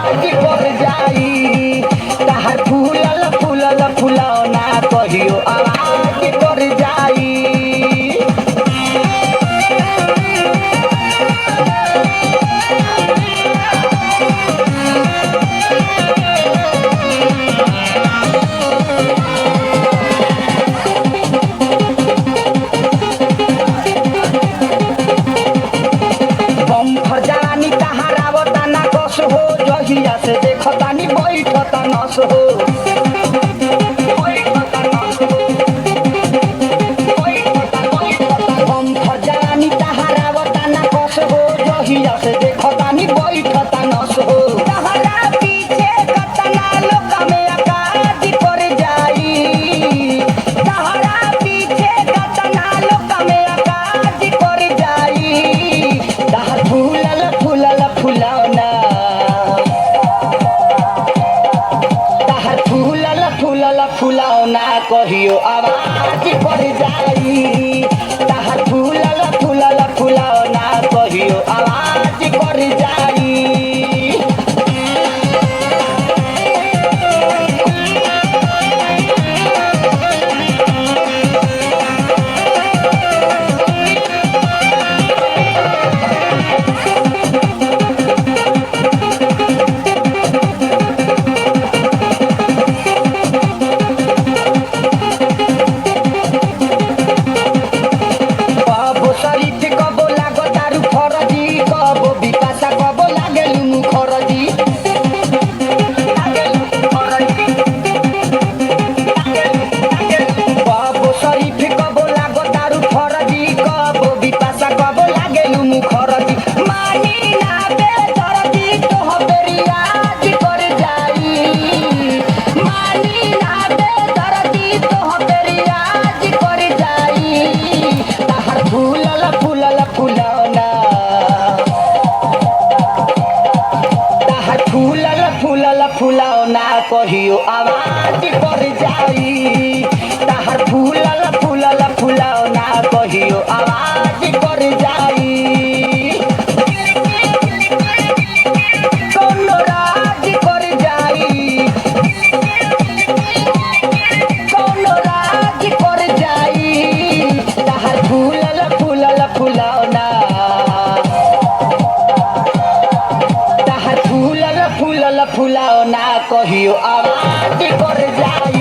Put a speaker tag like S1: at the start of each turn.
S1: आवाज कर जाई ताहर फूलल फूलल फुलौना कहियो आवाज कर जाई। खजानी तहारावता ना कस हो जहिया से देखतानी बैठता नस हो हम खजानी तहारावता ना कस हो जहिया से देखतानी बैठता नस हो तहरा पीछे कतना लोग में आकाज कर जाई तहरा पीछे कतना लोग में आकाज कर जाई तहर फूलल फूलल फुलौना तहर फूलल फूलल फुलौना कहियो आवाज कर जाई तहर फूलल फूलल फुलौना कहियो आवाज कर जाई। कबो शरीफ कबो लागो तारू फरजी कबो बिपाशा कबो लागेलु मुखरजी कबो शरीफ कबो लागो तारू फरजी कबो बिपाशा कबो लागेलु मुखरजी मानी ना बेदरजी तोह बेरियाज कर जाई मानी ना बेदरजी तोह बेरियाज कर जाई तहर फूलल फूलल फुलौना तहर फूलल फूलल फुलौना कहियो आवाज कर जाई तहर फूलल फूलल फुलौना कहियो आवाज कर जाई। कौनो राज कर जाई कौनो राज कर जाई तहर फूलल फूलल फुलौना तहर फूलल फूलल फुलौना कहियो आवाज कर जाई।